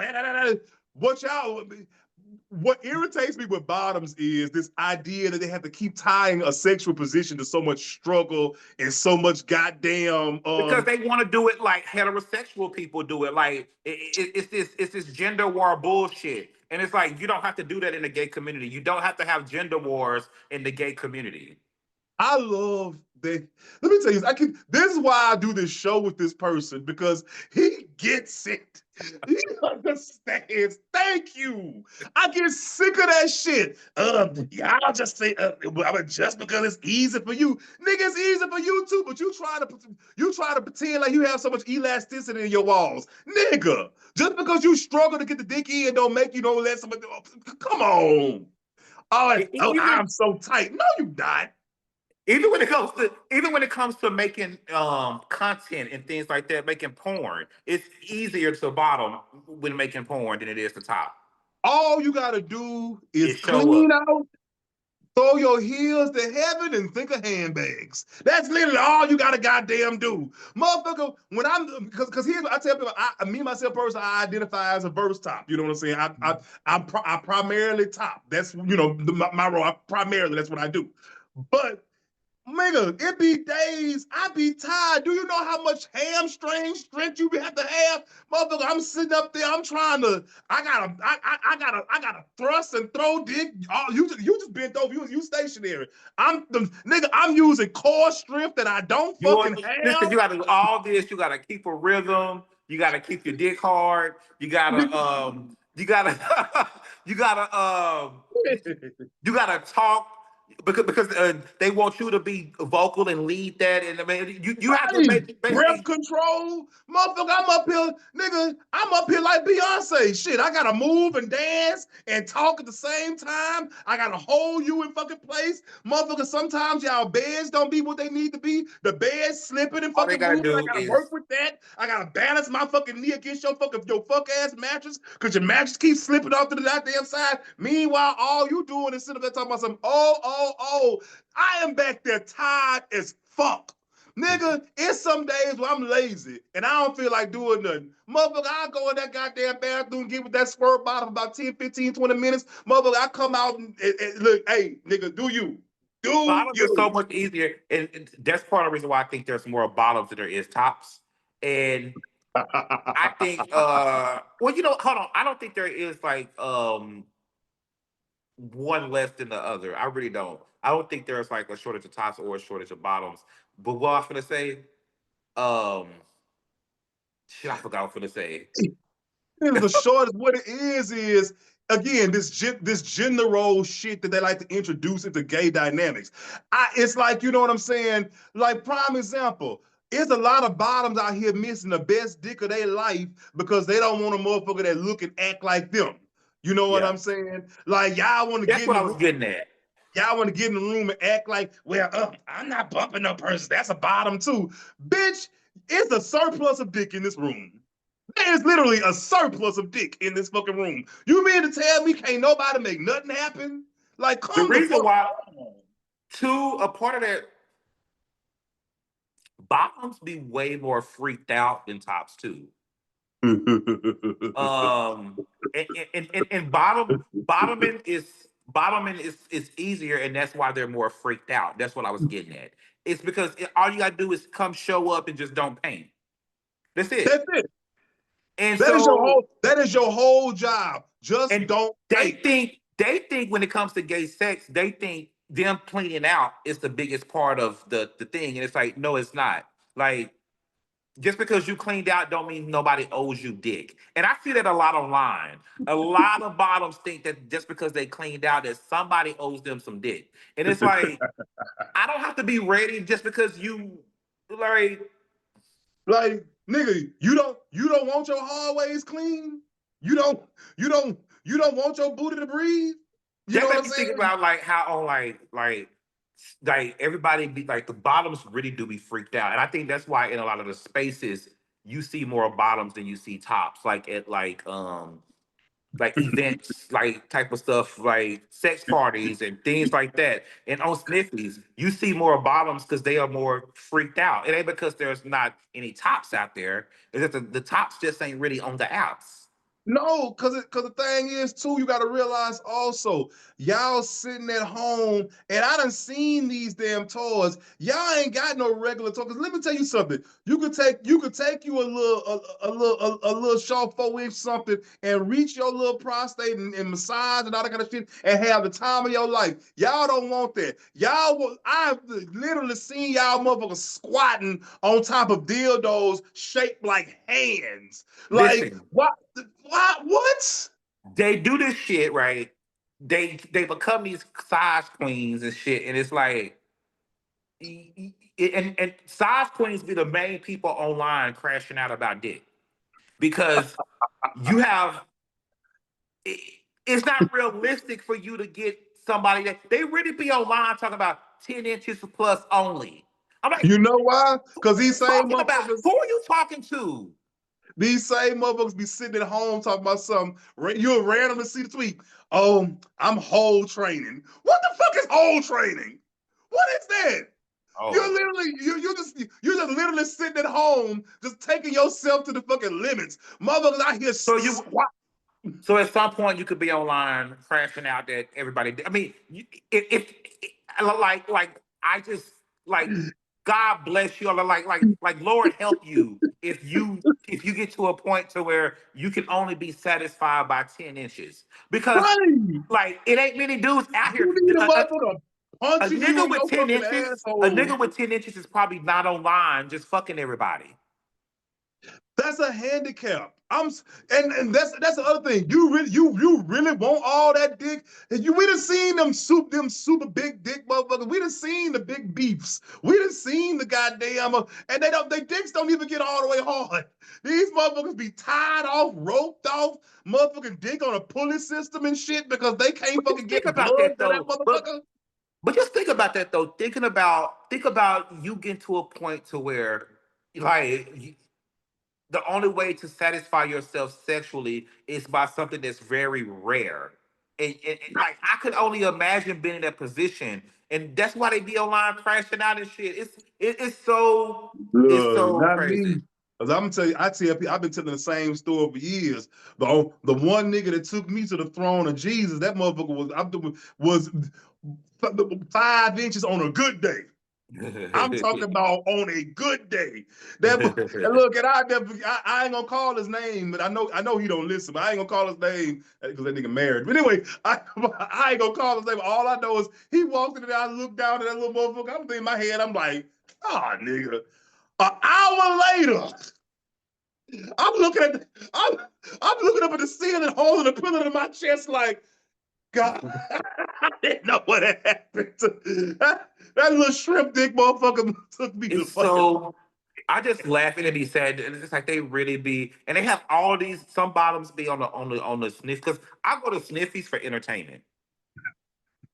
what irritates me with bottoms is this idea that they have to keep tying a sexual position to so much struggle and so much goddamn Because they want to do it like heterosexual people do it. Like it's this gender war bullshit. And it's like you don't have to do that in the gay community. You don't have to have gender wars in the gay community. I love that. Let me tell you, this is why I do this show with this person, because he gets it. He understands. Thank you. I get sick of that shit. Y'all just say, just because it's easy for you. Nigga, it's easy for you too, but you try to pretend like you have so much elasticity in your walls. Nigga, just because you struggle to get the dick in don't make you no less of a, come on. Even I'm so tight. No, you not. even when it comes to making content and things like that, making porn, it's easier to bottom when making porn than it is to top. All you gotta do is It show up. clean out, throw your heels to heaven, and think of handbags. That's literally all you gotta goddamn do. Motherfucker, when I'm, because here's what I tell people, me, myself, personally, I identify as a verse top. You know what I'm saying? I primarily top. That's, my role. Primarily, that's what I do. But nigga, it be days, I be tired. Do you know how much hamstring strength you have to have? Motherfucker, I'm sitting up there, I'm trying to, I gotta thrust and throw dick. Oh, you just bent over, you stationary. I'm using core strength that I don't fucking Listen, have. you gotta do all this, you gotta keep a rhythm, you gotta keep your dick hard, you gotta you gotta you gotta you gotta talk because they want you to be vocal and lead that, and I mean you have to Right. Breath basically. control. Motherfucker, I'm up here, nigga. I'm up here like Beyonce. Shit, I gotta move and dance and talk at the same time. I gotta hold you in fucking place. Motherfucker, sometimes y'all beds don't be what they need to be. The bed's slipping and All they fucking gotta moving. I do gotta is work with that. I gotta balance my fucking knee against your fuck ass mattress because your mattress keeps slipping off to the goddamn side. Meanwhile, all you doing is sitting there talking about some, oh. I am back there tired as fuck. Nigga, it's some days where I'm lazy and I don't feel like doing nothing. Motherfucker, I go in that goddamn bathroom, get with that squirt bottle for about 10, 15, 20 minutes. Motherfucker, I come out and look, hey, nigga, do you. Do bottoms is so you. much easier, and that's part of the reason why I think there's more bottoms than there is tops. And I think well, hold on. I don't think there is like one less than the other. I really don't. I don't think there's like a shortage of tops or a shortage of bottoms. But what I was gonna say, um shit, I forgot what I was gonna say. The shortest, what it is again this gender role shit that they like to introduce into gay dynamics. It's like, you know what I'm saying? Like, prime example. There's a lot of bottoms out here missing the best dick of their life because they don't want a motherfucker that look and act like them. You know what Yeah. I'm saying? Like, y'all want to That's get in what the I room. was getting at. Y'all want to get in the room and act like, well, I'm not bumping no person. That's a bottom too. Bitch, it's a surplus of dick in this room. There's literally a surplus of dick in this fucking room. You mean to tell me can't nobody make nothing happen? Like, The come the reason fuck why, on. too, a part of that, bottoms be way more freaked out than tops too. Um, and bottoming is easier, and that's why they're more freaked out. That's what I was getting at. It's because all you gotta do is come show up and just don't paint. That's it. That's it. And That is your so, whole job. Just and don't they paint. think when it comes to gay sex, they think them cleaning out is the biggest part of the thing, and it's like, no, it's not. Like, just because you cleaned out don't mean nobody owes you dick. And I see that a lot online. A lot of bottoms think that just because they cleaned out that somebody owes them some dick. And it's like, I don't have to be ready just because you like Like, nigga, you don't want your hallways clean? You don't you don't want your booty to breathe? You know that what made I'm me think saying? about like how on like everybody be like the bottoms really do be freaked out. And I think that's why in a lot of the spaces you see more bottoms than you see tops. Like at like events, like type of stuff, like sex parties and things like that. And on Sniffies, you see more bottoms because they are more freaked out. It ain't because there's not any tops out there. It's that the tops just ain't really on the outs. No, cause the thing is too, you gotta realize also, y'all sitting at home, and I done seen these damn toys. Y'all ain't got no regular toys. 'Cause let me tell you something. You could take you a little short 4 inch something and reach your little prostate and massage and all that kind of shit and have the time of your life. Y'all don't want that. I've literally seen y'all motherfuckers squatting on top of dildos shaped like hands. Like Listen, what? What? they do this shit, right? They become these size queens and shit, and it's like, and size queens be the main people online crashing out about dick because you have it, it's not realistic for you to get somebody that they really be online talking about 10 inches plus only. I'm like, You know why? who Because are you talking about? Who are you talking to? these same motherfuckers be sitting at home talking about something. You'll randomly see the tweet. Oh, I'm whole training. What the fuck is whole training? What is that? You're Oh, literally you're just literally sitting at home, just taking yourself to the fucking limits. Motherfuckers out here so you squat. so at some point you could be online crashing out that everybody. I mean, if like I just like God bless you, or like Lord help you if you get to a point to where you can only be satisfied by 10 inches because Right. like it ain't many dudes out here. You need a motherfucker A punching you nigga in with your 10 fucking inches, a asshole. nigga with 10 inches is probably not online just fucking everybody. That's a handicap. And that's the other thing. You really want all that dick? And we done seen them super big dick motherfuckers. We done seen the big beefs. We done seen the goddamn and they dicks don't even get all the way hard. These motherfuckers be tied off, roped off, motherfucking dick on a pulley system and shit because they can't But fucking just think get about blood that to that though. motherfucker. But just think about that though. Think about you getting to a point to where like the only way to satisfy yourself sexually is by something that's very rare. Like I could only imagine being in that position. And that's why they be online crashing out and shit. It's Look, so not crazy. me. Cause I'm tell you, I tell people, I've been telling the same story for years. The one nigga that took me to the throne of Jesus, that motherfucker was 5 inches on a good day. I'm talking about on a good day. And look, and I ain't gonna call his name, but I know he don't listen, but I ain't gonna call his name because that nigga married. But anyway, I ain't gonna call his name. All I know is he walked in there, I looked down at that little motherfucker. I'm thinking in my head, I'm like, oh nigga. An hour later, I'm looking at the, I'm looking up at the ceiling, holding the pillow to my chest, like, God, I didn't know what had happened. That little shrimp dick motherfucker took me to It's fucking. so I just laugh and be sad. And it's like they really be, and they have all these. Some bottoms be on the sniff because I go to Sniffies for entertainment.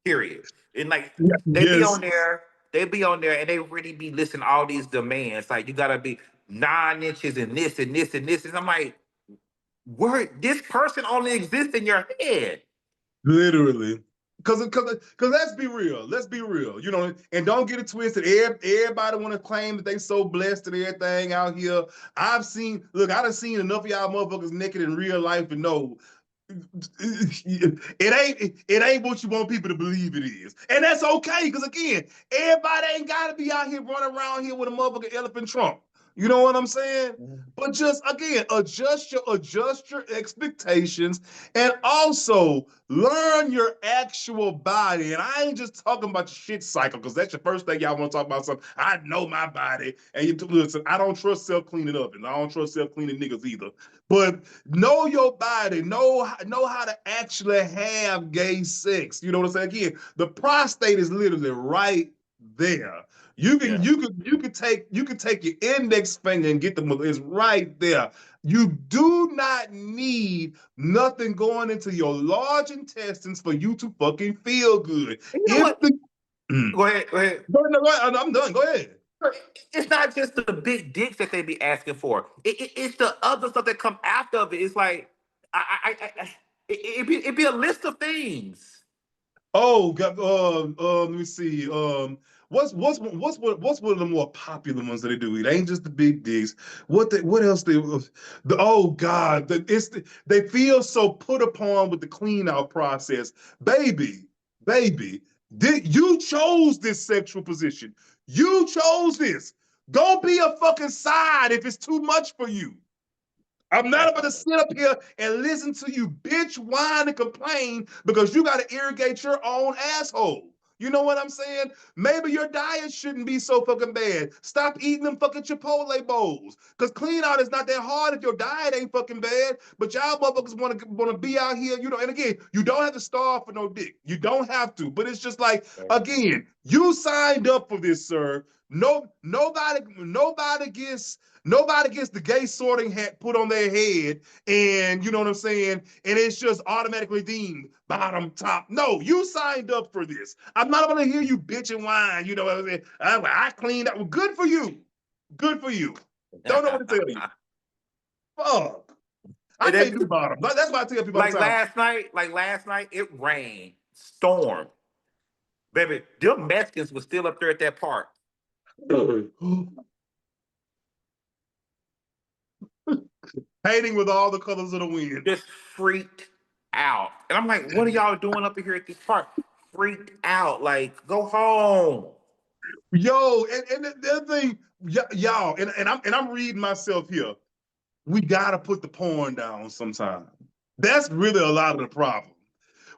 Period. And like they be Yes, on there, they be on there, and they really be listing all these demands. Like you gotta be 9 inches and this and this and this. And I'm like, word, this person only exists in your head. literally. Cause let's be real. Let's be real. And don't get it twisted. Everybody want to claim that they so blessed and everything out here. I done seen enough of y'all motherfuckers naked in real life to know it ain't what you want people to believe it is. And that's okay, because again, everybody ain't gotta be out here running around here with a motherfucking elephant trunk. You know what I'm saying? But just again, adjust your expectations and also learn your actual body. And I ain't just talking about your shit cycle, because that's your first thing y'all want to talk about. Something. I know my body. And you listen, I don't trust self-cleaning up, and I don't trust self-cleaning niggas either. But know your body, know how to actually have gay sex. You know what I'm saying? Again, the prostate is literally right there. You can Yeah. you could you could take your index finger and get the it's right there. You do not need nothing going into your large intestines for you to fucking feel good. And you know If what? the go Go ahead. Go ahead. ahead. I'm done. Go ahead. It's not just the big dicks that they be asking for. It's the other stuff that come after of it. It's like it be a list of things. Oh, let me see. what's one of the more popular ones that they do? It ain't just the big dicks. What else oh God, they feel so put upon with the clean out process. Baby, baby, you chose this sexual position. You chose this. Go be a fucking side if it's too much for you. I'm not about to sit up here and listen to you bitch whine and complain because you got to irrigate your own asshole. You know what I'm saying? Maybe your diet shouldn't be so fucking bad. Stop eating them fucking Chipotle bowls. Because clean out is not that hard if your diet ain't fucking bad. But y'all motherfuckers want to be out here, you know. And again, you don't have to starve for no dick. You don't have to. But it's just like, again, you signed up for this, sir. No, nobody gets the gay sorting hat put on their head, and you know what I'm saying? And it's just automatically deemed bottom, top. No, you signed up for this. I'm not gonna hear you bitch and whine. You know what I'm saying? I cleaned up. Well, good for you. Good for you. Don't know what to tell you. Fuck. I can't do bottom. That's why I tell people all the time. Last night, it rained, storm. Baby, them Mexicans were still up there at that park. Painting with all the colors of the wind. Just freaked out. And I'm like, what are y'all doing up here at this park? Freaked out. Like, go home. Yo, and the other thing, y'all, and I'm reading myself here. We gotta put the porn down sometime. That's really a lot of the problem.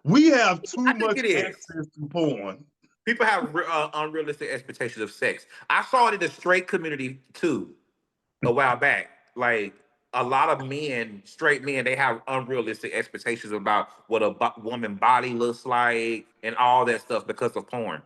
We have too much access to porn. People have unrealistic expectations of sex. I saw it in the straight community too a while back. Like a lot of men, straight men, they have unrealistic expectations about what a woman body looks like and all that stuff because of porn.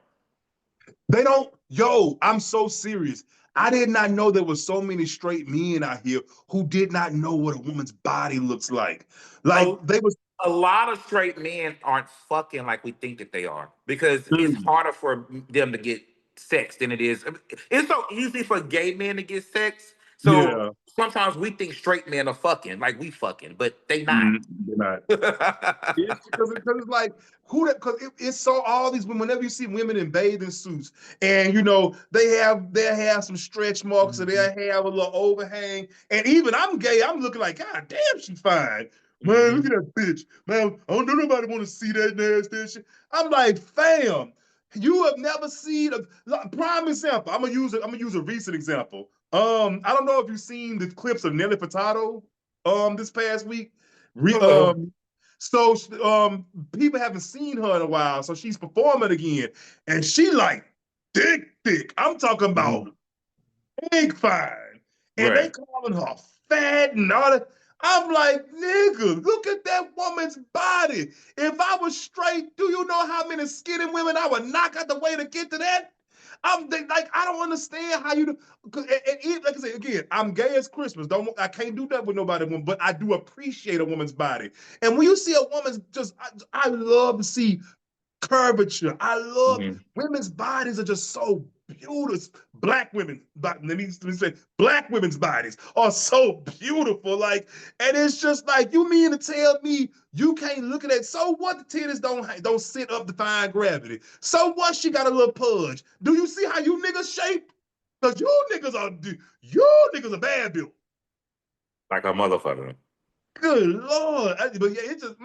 They don't, yo, I'm so serious. I did not know there were so many straight men out here who did not know what a woman's body looks like. Like they was a lot of straight men aren't fucking like we think that they are because it's harder for them to get sex than it is. It's so easy for gay men to get sex. So sometimes we think straight men are fucking like we fucking, but they not. They're not. It's because it's like because it's so all these women. Whenever you see women in bathing suits, and you know they have some stretch marks, or they have a little overhang, and even I'm gay, I'm looking like, God damn, she fine. Man, look at that bitch. Man, I don't know nobody want to see that nasty shit. I'm like, fam, you have never seen a prime example. I'm gonna use a recent example. I don't know if you've seen the clips of Nelly Furtado this past week. So people haven't seen her in a while, so she's performing again, and she like thick. I'm talking about big fine, and they calling her fat and all that. I'm like, nigga, look at that woman's body. If I was straight, do you know how many skinny women I would knock out the way to get to that? I'm like, I don't understand how you do. And like I said again, I'm gay as Christmas. I can't do that with nobody, but I do appreciate a woman's body. And when you see a woman's I love to see curvature. I love women's bodies are just so beautiful. Black women, let me say, black women's bodies are so beautiful. Like, and it's just like, you mean to tell me you can't look at that? So what? The titties don't sit up defying gravity. So what? She got a little pudge. Do you see how you niggas shape? Because you niggas are bad built. Like a motherfucker. Good Lord. But yeah, it's just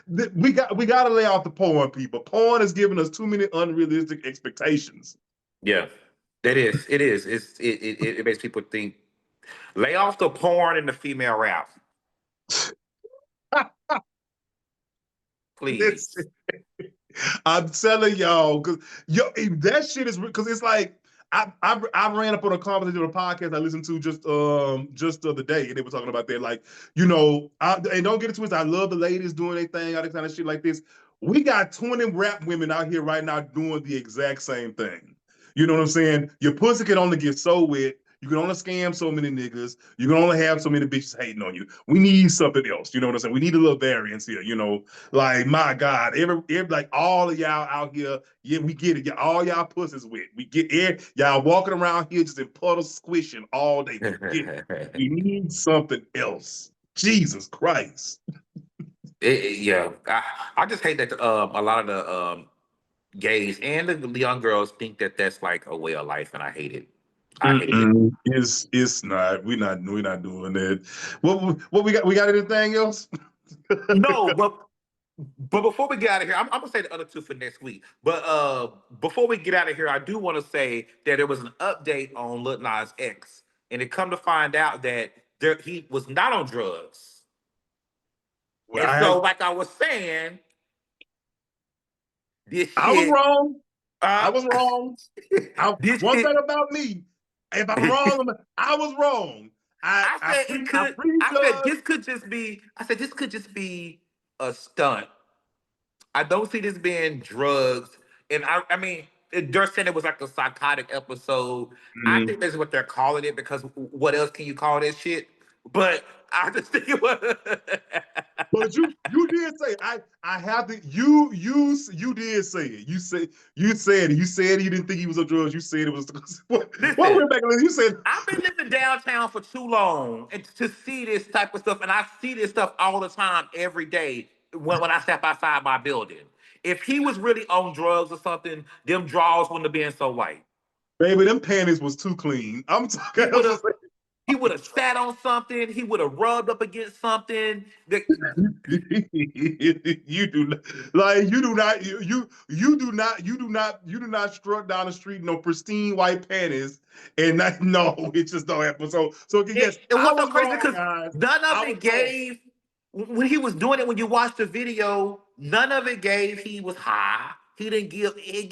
we got to lay off the porn, people. Porn is giving us too many unrealistic expectations. Yeah, it is. It makes people think. Lay off the porn and the female rap. Please. I'm telling y'all, because that shit is because it's like I ran up on a conversation on a podcast I listened to just the other day, and they were talking about that. Like, you know, and don't get it twisted, I love the ladies doing their thing, all that kind of shit like this. We got 20 rap women out here right now doing the exact same thing. You know what I'm saying? Your pussy can only get so wet. You can only scam so many niggas. You can only have so many bitches hating on you. We need something else. You know what I'm saying? We need a little variance here. You know, like my God, every like all of y'all out here, yeah, we get it. Yeah, all y'all pussies wet. We get it. Y'all walking around here just in puddles squishing all day. We need something else. Jesus Christ. Yeah, I just hate that a lot of the gays and the young girls think that that's like a way of life, and I hate it. I hate it. Mm-mm. It's not. We're not doing that. What we got? We got anything else? No, but before we get out of here, I'm gonna say the other two for next week. But before we get out of here, I do want to say that there was an update on Lil Nas X, and it come to find out that he was not on drugs. Well, And so, like I was saying, this I was shit, wrong. uh, I was wrong. this One shit. thing about me, if I'm wrong, I was wrong. I I I said it pre I could. I said prejudged. this could just be. I said this could just be a stunt. I don't see this being drugs. And I mean, they're saying it was like a psychotic episode. I Mhm. think that's what they're calling it because what else can you call this shit? But I just think it was. But you did say I have to you did say it. You said you didn't think he was on drugs. You said it was what Listen, went back and you said I've been living downtown for too long and to see this type of stuff, and I see this stuff all the time, every day when I step outside my building. If he was really on drugs or something, them draws wouldn't have been so white. baby, them panties was too clean. I'm He talking. would have he would have sat on something. He would have rubbed up against something. You do not like you do not you do not strut down the street in no pristine white panties and not, no, it just don't happen. So yes, It I was so was crazy wrong, because guys. none of I it was wrong. gave when he was doing it. When you watch the video, none of it gave he was high. He didn't give. It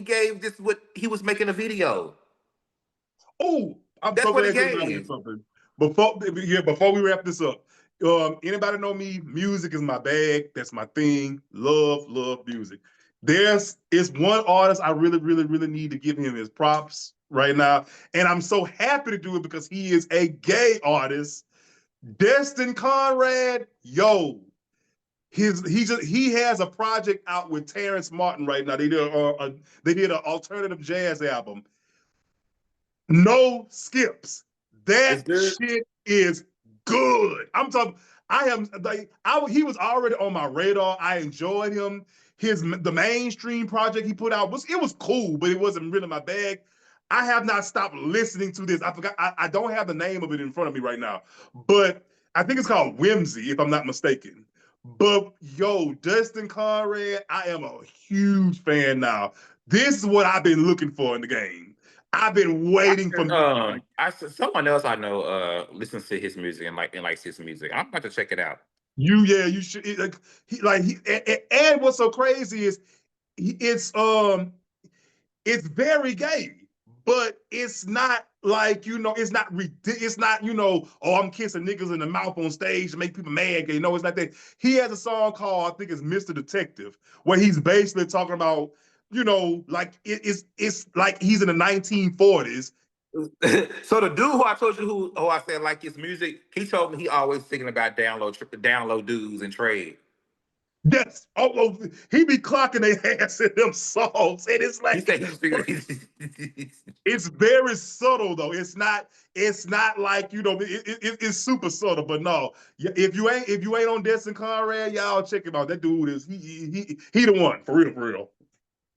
gave this what he was making a video. Oh, I'm That's so what it glad you reminded me of gave. something. Before we wrap this up, anybody know me? Music is my bag. That's my thing. Love music. It's one artist I really need to give him his props right now, and I'm so happy to do it because he is a gay artist. Destin Conrad, yo, he has a project out with Terrence Martin right now. They did an alternative jazz album. No skips. It's That good. shit is good. I'm talking. I am like he was already on my radar. I enjoyed him. The mainstream project he put out was cool, but it wasn't really my bag. I have not stopped listening to this. I forgot. I don't have the name of it in front of me right now, but I think it's called Whimsy, if I'm not mistaken. But yo, Dustin Conrad, I am a huge fan now. This is what I've been looking for in the game. I've been waiting for music like Someone else I know listens to his music and likes his music. I'm about to check it out. you. Yeah, you should. And what's so crazy is he, it's very gay, but it's not like it's not it's not oh, I'm kissing niggas in the mouth on stage to make people mad. You know, it's like that. He has a song called I think it's Mr. Detective, where he's basically talking about like it's like he's in the 1940s. So the dude who I told you who I said like his music, he told me he always thinking about download dudes and trade. Yes. He be clocking their ass in them songs. And it's He like said he's figuring. it's very subtle though. It's not like it's super subtle, but no. If you ain't on Destin Conrad, y'all check him out. That dude is he the one, for real.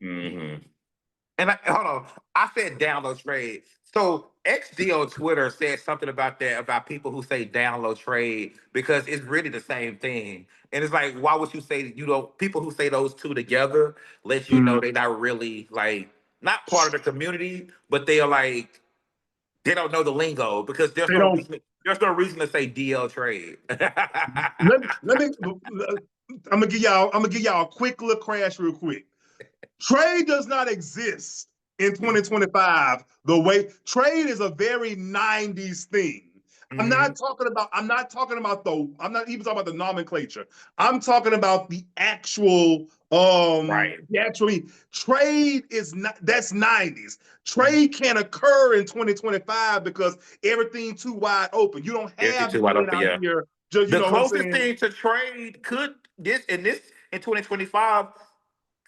Hmm. And hold on, I said download trade. So XD on Twitter said something about that about people who say download trade because it's really the same thing. And it's like, why would you say you don't? People who say those two together let you know Mm. they're not really like not part of the community, but they are like they don't know the lingo because They don't there's no reason to say DL trade. let me I'm gonna give y'all a quick little crash real quick. Trade does not exist in 2025 the way trade is a very 90s thing. Mhm. I'm not even talking about the nomenclature. I'm talking about Right. actually trade is not that's 90s. Trade can't occur in 2025 because everything too wide open. You don't Everything have too wide men open, out yeah. here just you The know what I'm closest saying? thing to trade could this in 2025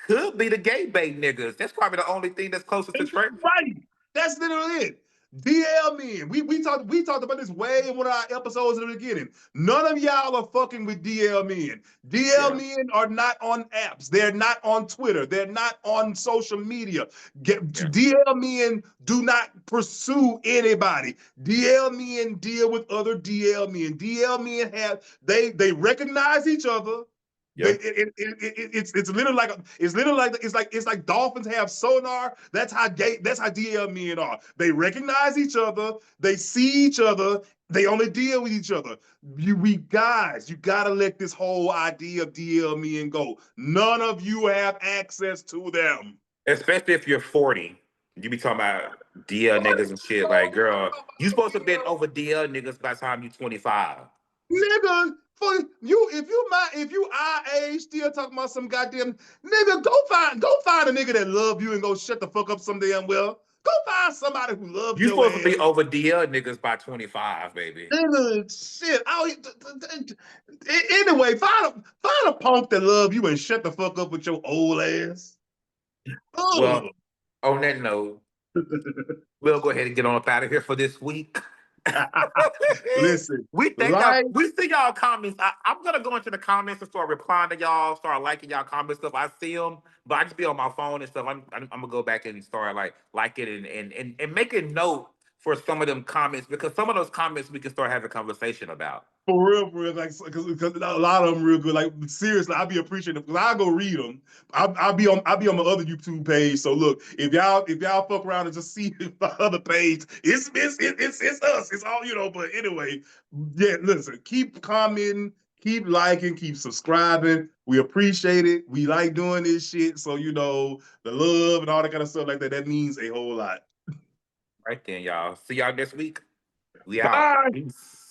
could be the gay bait niggas. That's probably the only thing that's closest to trade. Right. That's literally it. DL men. We talked about this way in one of our episodes in the beginning. None of y'all are fucking with DL men. DL Yeah, men are not on apps. They're not on Twitter. They're not on social media. yeah. DL men do not pursue anybody. DL men deal with other DL men. DL men they recognize each other. Yeah. It's literally like it's like dolphins have sonar. That's how DL men are. They recognize each other. They see each other. They only deal with each other. You gotta let this whole idea of DL men go. None of you have access to them. Especially if you're 40. You be talking about DL niggas and shit. Like, girl, you supposed to have been over DL niggas by the time you 25. Nigga, for you, if you our age still talking about some goddamn nigga, go find a nigga that love you and go shut the fuck up some damn well. Go find somebody who love You your supposed to ass. be over DL niggas by 25, baby. Nigga, shit. Anyway, find a punk that love you and shut the fuck up with your old ass. Well, Oh. on that note, we'll go ahead and get on up out of here for this week. Listen, We thank y'all. like, We see y'all comments. I'm gonna go into the comments and start replying to y'all, start liking y'all comments stuff. I see them, but I just be on my phone and stuff. I'm gonna go back and start like it and make a note for some of them comments because some of those comments we can start having a conversation about. for real, like, because a lot of them real good. Like, seriously, I'll be appreciative because I'll go read them. I'll be on my other YouTube page. So look, if y'all fuck around and just see my other page, it's us. It's all. But anyway, yeah. Listen, keep commenting, keep liking, keep subscribing. We appreciate it. We like doing this shit. So the love and all that kind of stuff like that. That means a whole lot. Right then, y'all. See y'all next week. We out. Bye. Peace.